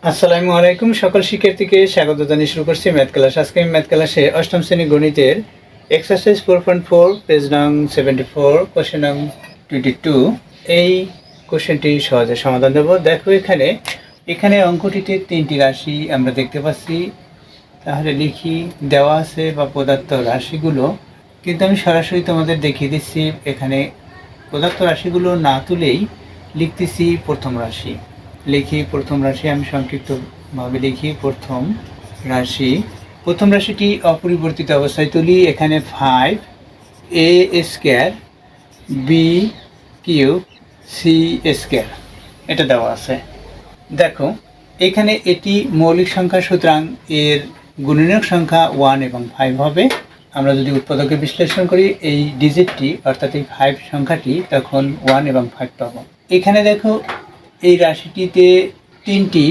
আসসালামু আলাইকুম। সকল শিক্ষার্থীকে স্বাগত জানিয়ে শুরু করছি ম্যাথ ক্লাস। আজকে আমি ম্যাথ ক্লাসে অষ্টম শ্রেণী গণিতের এক্সারসাইজ 4.4 পেজ নং 74 কোশ্চেন নং 22 এই কোশ্চেনটি সহজে সমাধান দেব। দেখো এখানে অঙ্কটিতে তিনটি রাশি আমরা দেখতে পাচ্ছি। তাহলে লিখি, দেওয়া আছে বা প্রদত্ত রাশিগুলো, কিন্তু আমি সরাসরি তোমাদের দেখিয়ে দিচ্ছি। এখানে প্রদত্ত রাশিগুলো না তুলেই লিখতেছি প্রথম রাশি। লিখি প্রথম রাশি, আমি সংক্ষিপ্তভাবে লিখি প্রথম রাশি। প্রথম রাশিটি অপরিবর্তিত অবস্থায় তুলি। এখানে 5a² b³ c² এটা দেওয়া আছে। দেখো এখানে এটি মৌলিক সংখ্যা, সুতরাং এর গুণনীয়ক সংখ্যা 1 এবং 5 হবে। আমরা যদি উৎপাদকে বিশ্লেষণ করি এই ডিজিটটি অর্থাৎ এই 5 সংখ্যাটি, তখন 1 এবং 5 পাবো। এখানে দেখো এই রাশিটিতে তিনটি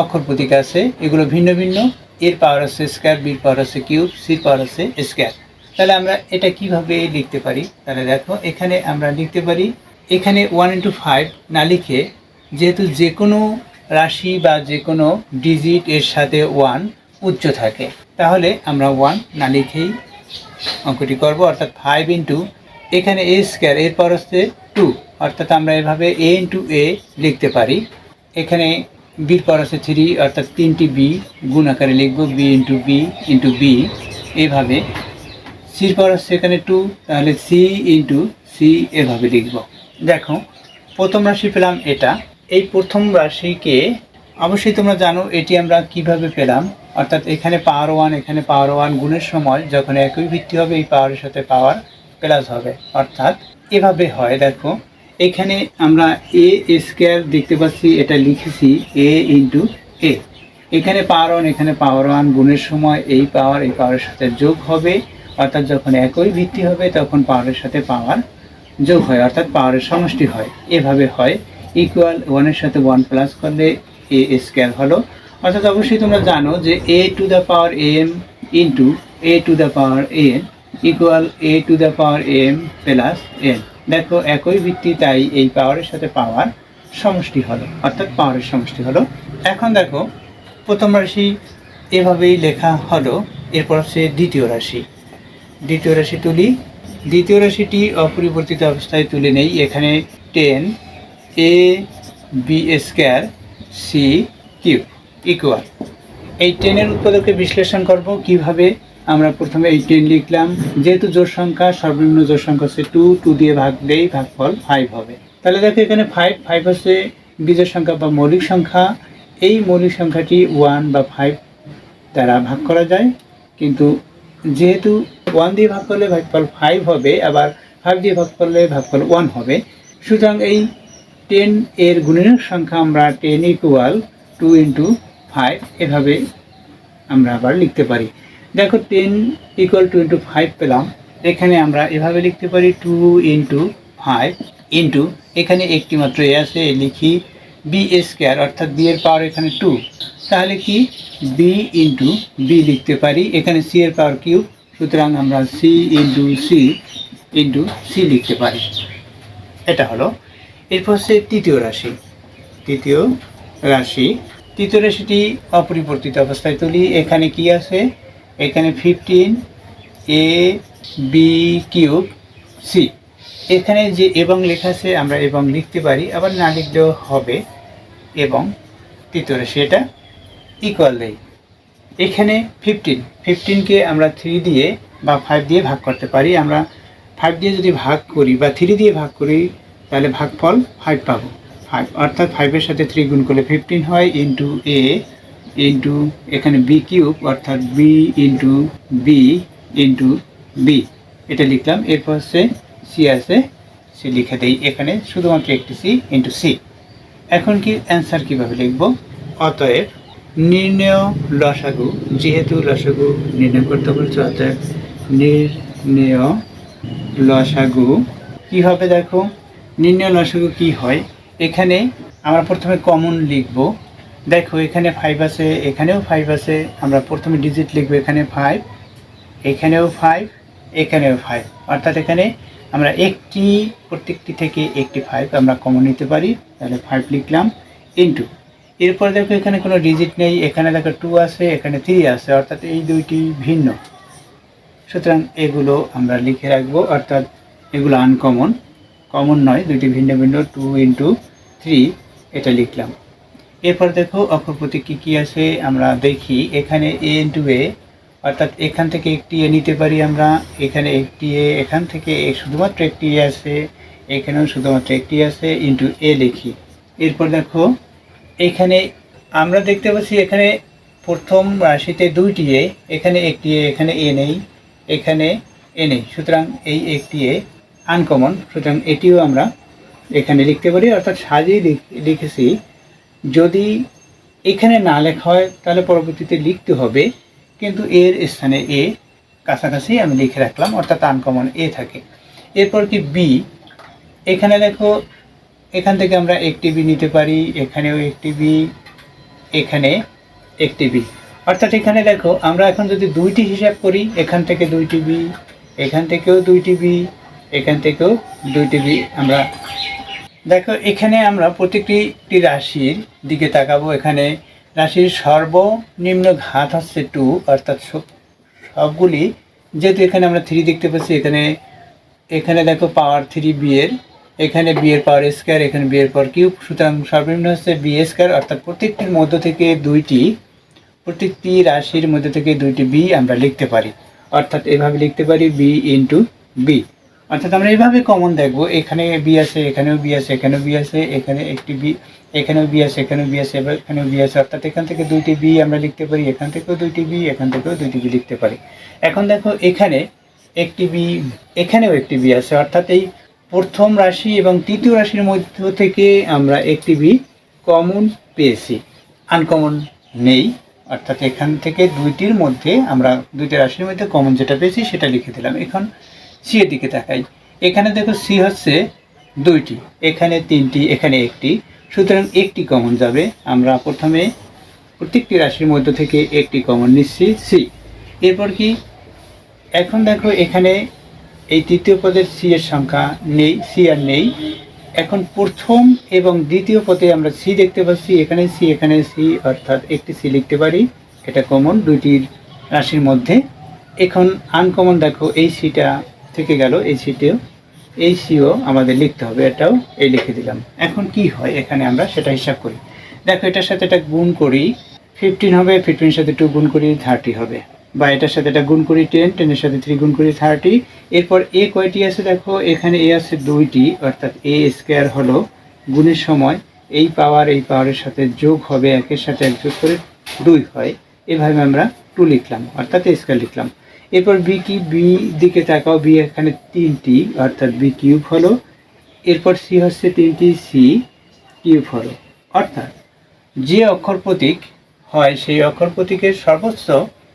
অক্ষর প্রতীক আছে, এগুলো ভিন্ন ভিন্ন। এর পাওয়ার আছে স্কয়ার, বির পাওয়ার আছে কিউব, সির পাওয়ার আছে স্কয়ার। তাহলে আমরা এটা কিভাবে লিখতে পারি? তাহলে দেখো এখানে আমরা লিখতে পারি, এখানে 1 × 5 না লিখে, যেহেতু যে কোনো রাশি বা যে কোনো ডিজিট এর সাথে 1 উচ্চ থাকে, তাহলে আমরা 1 না লিখেই অঙ্কটি করব। অর্থাৎ 5 × এখানে a² এর পাওয়ার হচ্ছে 2, অর্থাৎ আমরা এভাবে a × a লিখতে পারি। এখানে বির পাওয়ার আছে 3, অর্থাৎ 3টি বি গুণ আকারে লিখব, b × b × b। এভাবে সির পাওয়ার আছে এখানে 2, তাহলে c × c এভাবে লিখব। দেখো প্রথম রাশি পেলাম এটা। এই প্রথম রাশিকে অবশ্যই তোমরা জানো এটি আমরা কিভাবে পেলাম। অর্থাৎ এখানে পাওয়ার 1, এখানে পাওয়ার 1 গুণের সময় যখন একই ভিত্তি হবে, এই পাওয়ারের সাথে পাওয়ার প্লাস হবে, অর্থাৎ এভাবে হয়। দেখো এখানে আমরা a² দেখতে পাচ্ছি, এটা লিখেছি a × a। এখানে পাওয়ার 1, এখানে পাওয়ার 1 গুণের সময় এই পাওয়ারের সাথে যোগ হবে, অর্থাৎ যখন একই ভিত্তি হবে তখন পাওয়ারের সাথে পাওয়ার যোগ হয়, অর্থাৎ পাওয়ারের সমষ্টি হয়। এভাবে হয়। ইকুয়াল 1 এর সাথে 1 প্লাস করলে a² হলো। অর্থাৎ অবশ্যই তোমরা জানো যে a⁴m × a⁴n equal a⁴m plus n। দেখো একই ভিত্তি, তাই এই পাওয়ারের সাথে পাওয়ার সমষ্টি হলো, অর্থাৎ পাওয়ারের সমষ্টি হলো। এখন দেখো প্রথম রাশি এভাবেই লেখা হলো। এরপর হচ্ছে দ্বিতীয় রাশি। দ্বিতীয় রাশি তুলি। দ্বিতীয় রাশিটি অপরিবর্তিত অবস্থায় তুলে নেই। এখানে 10ab² c³ ইকুয়াল, এই 10-এর উৎপাদকে বিশ্লেষণ করব কিভাবে। আমরা প্রথমে এই 10 লিখলাম, যেহেতু জোড় সংখ্যা, সর্বনিম্ন জোড় সংখ্যা হচ্ছে 2 দিয়ে ভাগ দেই, ভাগফল 5 হবে। তাহলে দেখো এখানে 5 হচ্ছে বিজোড় সংখ্যা বা মৌলিক সংখ্যা। এই মৌলিক সংখ্যাটি 1 বা 5 দ্বারা ভাগ করা যায়, কিন্তু যেহেতু 1 দিয়ে ভাগ করলে ভাগফল 5 হবে, আবার 5 দিয়ে ভাগ করলে ভাগফল 1 হবে, সুতরাং এই 10 এর গুণনীয়ক সংখ্যা আমরা 10 = 2 × 5 এভাবে আমরা আবার লিখতে পারি। দেখো 10 = 2 × 5 পেলাম। এখানে আমরা এভাবে লিখতে পারি 2 × 5 ইন্টু, এখানে একটি মাত্র এ আছে, লিখি b², অর্থাৎ b এর পাওয়ার এখানে 2, তাহলে কি b × b লিখতে পারি। এখানে c এর পাওয়ার কিউব, সুতরাং আমরা c × c লিখতে পারি। এটা হলো। এরপর হচ্ছে তৃতীয় রাশি। তৃতীয় রাশিটি অপরিবর্তিত অবস্থায় তুলি। এখানে কি আছে? এখানে 15ab³ c। এখানে যে এবং লেখা আছে, আমরা এবং লিখতে পারি, আবার না লিখলেও হবে। এবং তৃতীয় রাশি এটা ইকুয়াল দেই। এখানে 15কে আমরা 3 দিয়ে বা 5 দিয়ে ভাগ করতে পারি। আমরা 5 দিয়ে যদি ভাগ করি বা 3 দিয়ে ভাগ করি, তাহলে ভাগফল 5 পাবো। 5 অর্থাৎ 5-এর সাথে 3 গুণ করলে 15 হয়, ইন্টু a ইন্টু এখানে b³ অর্থাৎ b × b × b এটা লিখলাম। এরপর হচ্ছে c আছে, c লিখে দেই। এখানে শুধুমাত্র একটি c ইন্টু c। এখন কি অ্যান্সার কিভাবে লিখব? অতএব নির্ণেয় লসাগু, যেহেতু লসাগু নির্ণয় করতে বলছে, অতএব নির্ণেয় লসাগু কি হবে? দেখো নির্ণেয় লসাগু কি হয়, এখানে আমরা প্রথমে কমন লিখব। দেখো এখানে 5 আছে, এখানেও 5 আছে। আমরা প্রথমে ডিজিট লিখব, এখানে 5, এখানেও 5, এখানেও 5, অর্থাৎ এখানে আমরা প্রত্যেকটি থেকে একটি 5 আমরা কমন নিতে পারি। তাহলে 5 লিখলাম, ইন্টু এরপর দেখো এখানে কোনো ডিজিট নেই, এখানে দেখো 2 আছে, এখানে 3 আছে, অর্থাৎ এই দুইটি ভিন্ন। সুতরাং এগুলো আমরা লিখে রাখবো, অর্থাৎ এগুলো আনকমন, কমন নয়, দুইটি ভিন্ন ভিন্ন। 2 ইন্টু 3 এটা লিখলাম। এরপর দেখো অক্ষর প্রতীক কী কী আছে আমরা দেখি। এখানে এ ইন্টু এ, অর্থাৎ এখান থেকে একটি এ নিতে পারি আমরা, এখানে একটি এ, এখান থেকে শুধুমাত্র একটি এ আছে, এখানেও শুধুমাত্র একটি আছে, ইন্টু এ লিখি। এরপর দেখো এখানে আমরা দেখতে পাচ্ছি এখানে প্রথম রাশিতে দুইটি এ, এখানে একটি এ, এখানে এ নেই, এখানে এ নেই, সুতরাং এই একটি এ আনকমন, সুতরাং এটিও আমরা এখানে লিখতে পারি, অর্থাৎ সাজিয়ে লিখেছি। যদি এখানে না লেখা হয় তাহলে পরবর্তীতে লিখতে হবে, কিন্তু এর স্থানে এ কাছাকাছি আমি লিখে রাখলাম, অর্থাৎ আনকমন এ থাকে। এরপর কি বি, এখানে দেখো এখান থেকে আমরা একটি বি নিতে পারি, এখানেও একটি বি, এখানে একটি বি, অর্থাৎ এখানে দেখো আমরা এখন যদি দুইটি হিসাব করি, এখান থেকে দুইটি বি, এখান থেকেও দুইটি বি, এখান থেকেও দুইটি বি। আমরা দেখো এখানে আমরা প্রত্যেকটি রাশির দিকে তাকাবো। এখানে রাশির সর্বনিম্ন ঘাত হচ্ছে 2, অর্থাৎ সবগুলি, যেহেতু এখানে আমরা 3 দেখতে পাচ্ছি, এখানে দেখো পাওয়ার 3 বি এর, এখানে বি এর পাওয়ার স্কোয়ার, এখানে বি এর পাওয়ার কিউব, সুতরাং সর্বনিম্ন হচ্ছে বি স্কোয়ার, অর্থাৎ প্রত্যেকটির মধ্য থেকে প্রত্যেকটি রাশির মধ্যে থেকে দুইটি বি আমরা লিখতে পারি, অর্থাৎ এভাবে লিখতে পারি বি ইন্টু বি। অর্থাৎ আমরা এইভাবে কমন দেখবো, এখানে বি আছে, এখানেও বি আছে, এখানেও বি আছে, এখানে একটি বি, এখানেও বি আছে, এখানেও বি আছে, এখানেও বি আছে, অর্থাৎ এখান থেকে দুইটি বি আমরা লিখতে পারি, এখান থেকেও দুইটি বি, এখান থেকেও দুইটি বি লিখতে পারি। এখন দেখো এখানে একটি বি, এখানেও একটি বি আছে, অর্থাৎ এই প্রথম রাশি এবং তৃতীয় রাশির মধ্য থেকে আমরা একটি বি কমন পেয়েছি, আনকমন নেই, অর্থাৎ এখান থেকে দুইটির মধ্যে আমরা দুইটি রাশির মধ্যে কমন যেটা পেয়েছি সেটা লিখে দিলাম। এখন সি এর দিকে তাকাই, এখানে দেখো সি হচ্ছে দুইটি, এখানে 3টি, এখানে একটি, সুতরাং একটি কমন যাবে। আমরা প্রথমে প্রত্যেকটি রাশির মধ্য থেকে একটি কমন নিচ্ছি সি। এরপর কি, এখন দেখো এখানে এই তৃতীয় পদের সি এর সংখ্যা নেই, সি আর নেই। এখন প্রথম এবং দ্বিতীয় পদে আমরা সি দেখতে পাচ্ছি, এখানে সি, এখানে সি, অর্থাৎ একটি সি লিখতে পারি, এটা কমন দুইটির রাশির মধ্যে। এখন আনকমন দেখো এই সিটা থেকে গেল, এই সিটেও, এই সিও আমাদের লিখতে হবে, এটাও এই লিখে দিলাম। এখন কি হয় এখানে আমরা সেটা হিসাব করি। দেখো এটার সাথে এটা গুণ করি, 15 হবে, 15 সাথে 2 গুণ করি 30 হবে, বা এটার সাথে এটা গুণ করি 10, 10 এর সাথে 3 গুণ করি 30। এরপর এ কয়টি আছে দেখো, এখানে এ আছে দুইটি, অর্থাৎ এ স্কোয়ার হলো গুণের সময় এই পাওয়ারের সাথে যোগ হবে, একের সাথে এক যোগ করে 2 হয়, এভাবে আমরা 2 লিখলাম, অর্থাৎ এ স্কোয়ার লিখলাম। এরপর বি কি, বি দিকে তাকাও, বি এখানে 3টি, অর্থাৎ বি কিউব হলো। এরপর সি হচ্ছে 3টি, সি কিউব হলো। অর্থাৎ যে অক্ষর প্রতীক হয় সেই অক্ষর প্রতীকের সর্বোচ্চ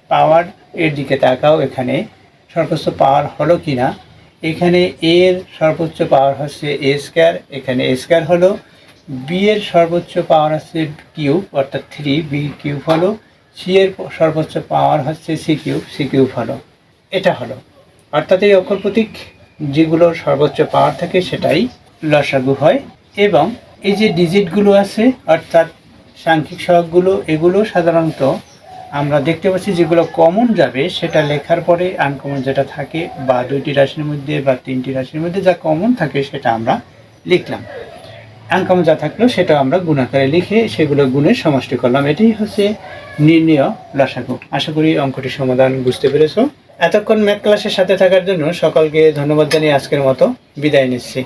পাওয়ার এর দিকে তাকাও, এখানে সর্বোচ্চ পাওয়ার হলো কি না। এখানে এর সর্বোচ্চ পাওয়ার হচ্ছে এ স্কোয়ার, এখানে এ স্কোয়ার হলো। বি এর সর্বোচ্চ পাওয়ার হচ্ছে কিউব, অর্থাৎ 3 বি কিউব হলো। সি এর সর্বোচ্চ পাওয়ার হচ্ছে সি কিউব হলো, এটা হলো। অর্থাৎ এই অক্ষর প্রতীক যেগুলোর সর্বোচ্চ পাওয়ার থাকে সেটাই লসাগু হয়। এবং এই যে ডিজিটগুলো আছে, অর্থাৎ সাংখ্যিক সহগগুলো, এগুলো সাধারণত আমরা দেখতে পাচ্ছি যেগুলো কমন যাবে সেটা লেখার পরে আনকমন যেটা থাকে, বা দুইটি রাশির মধ্যে বা 3টি রাশির মধ্যে যা কমন থাকে সেটা আমরা লিখলাম, আনকমন যা থাকলো সেটা আমরা গুণাকারে লিখে সেগুলো গুণের সমষ্টি করলাম। এটাই হচ্ছে নির্ণেয় লসাগু। আশা করি অঙ্কটির সমাধান বুঝতে পেরেছো। এতক্ষণ ম্যাথ ক্লাসের সাথে থাকার জন্য সকলকে ধন্যবাদ জানিয়ে আজকের মতো বিদায় নিচ্ছি।